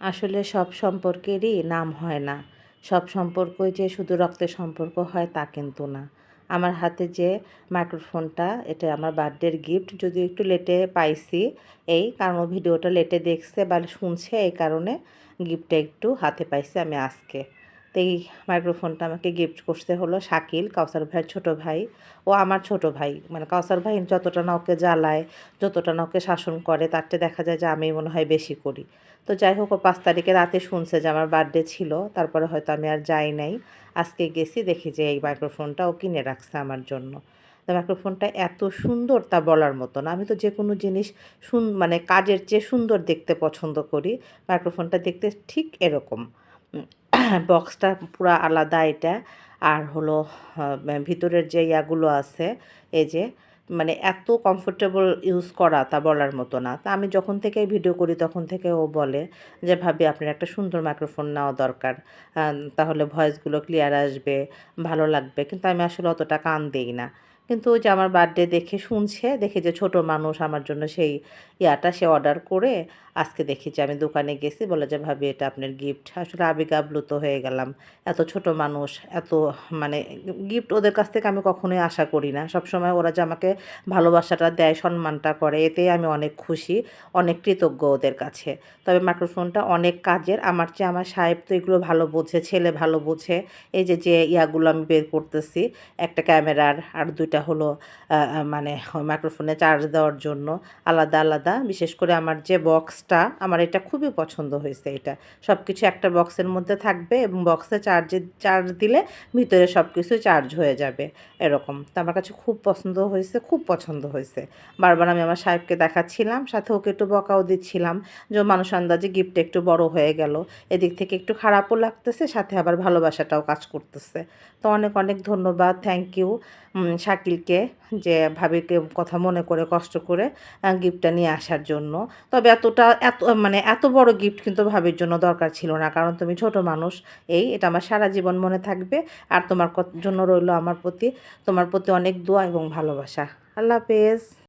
আসলে সব সম্পর্কেরই নাম হয় না। সব সম্পর্কই যে শুধু রক্তের সম্পর্ক হয় তা কিন্তু না। আমার হাতে যে মাইক্রোফোনটা এটা আমার বার্থডের গিফট, যদিও একটু লেটে পাইছি, কারণ ও ভিডিওটা লেটে দেখছে বা শুনছে, এই কারণে গিফটটা একটু হাতে পাইছি আমি আজকে। তো এই মাইক্রোফোনটা আমাকে গিফট করতে হলো শাকিল, কাউসার ভাইয়ের ছোট ভাই। ও আমার ছোট ভাই, মানে কাউসার ভাই যতটা না ওকে জ্বালায়, যতটা না ওকে শাসন করে, তার চেয়ে দেখা যায় যে আমি মনে হয় বেশি করি। তো যাই হোক, ও ৫ তারিখে রাতে শুনছে যে আমার বার্থডে ছিল। তারপরে হয়তো আমি আর যাই নাই। আজকে গেছি, দেখি যে এই মাইক্রোফোনটা ও কিনে রাখছে আমার জন্য। তো মাইক্রোফোনটা এত সুন্দর তা বলার মতো না। আমি তো যেকোনো জিনিস মানে কাজের চেয়ে সুন্দর দেখতে পছন্দ করি। মাইক্রোফোনটা দেখতে ঠিক এরকম। বক্সটা পুরা আলাদা এটা। আর হলো ভিতরের যে ইয়াগুলো আছে, এই যে মানে এত কমফোর্টেবল ইউজ করা তা বলার মতো না। তা আমি যখন থেকেই ভিডিও করি তখন থেকে ও বলে যে, "ভাবি আপনার একটা সুন্দর মাইক্রোফোন নেওয়া দরকার। তাহলে ভয়েসগুলো ক্লিয়ার আসবে, ভালো লাগবে।" কিন্তু আমি আসলে অতটা কান দেই না। কিন্তু ওই যে আমার বার্থডে দেখে শুনছে, দেখে যে ছোট মানুষ আমার জন্য সেই ইয়াটা সে অর্ডার করে আজকে দেখি যে আমি দোকানে গেছি, বলে যে, "ভাবি এটা আপনার গিফট।" আসলে আবেগ আপ্লুত হয়ে গেলাম। এত ছোট মানুষ, এত মানে গিফট ওদের কাছ থেকে আমি কখনোই আশা করি না। সবসময় ওরা যে আমাকে ভালোবাসাটা দেয়, সম্মানটা করে, এতেই আমি অনেক খুশি, অনেক কৃতজ্ঞ ওদের কাছে। তবে মাইক্রোফোনটা অনেক কাজের। আমার চেয়ে আমার সাহেব তো এগুলো ভালো বোঝে, ছেলে ভালো বোঝে। এই যে, ইয়াগুলো আমি বের করতেছি, একটা ক্যামেরার আর ২ টা হলো মানে মাইক্রোফোনে চার্জ দেওয়ার জন্য আলাদা, আলাদা। বিশেষ করে আমার যে বক্সটা, আমার এটা খুবই পছন্দ হইছে এটা। সবকিছু একটা বক্সের মধ্যে থাকবে এবং বক্সে চার্জ দিলে ভিতরে সবকিছু চার্জ হয়ে যাবে, এরকম। তো আমার কাছে খুব পছন্দ হয়েছে, খুব পছন্দ হয়েছে। বারবার আমি আমার সাহেবকে দেখাচ্ছিলাম, সাথে ওকে একটু বকাও দিচ্ছিলাম যে ও মানুষ আন্দাজে গিফটটা একটু বড় হয়ে গেল। এদিক থেকে একটু খারাপও লাগতেছে, সাথে আবার ভালোবাসাটাও কাজ করতেছে। তো অনেক, অনেক ধন্যবাদ, থ্যাংক ইউ শাকিলকে, যে ভাবিকে কথা মনে করে কষ্ট করে গিফটটা নিয়ে আসার জন্য। তবে এত বড় গিফট কিন্তু ভাবির জন্য দরকার ছিল না। কারণ তুমি ছোট মানুষ। এটা আমার সারা জীবন মনে থাকবে। আর তোমার জন্য রইলো তোমার প্রতি অনেক দোয়া এবং ভালোবাসা। আল্লাহ হাফেজ।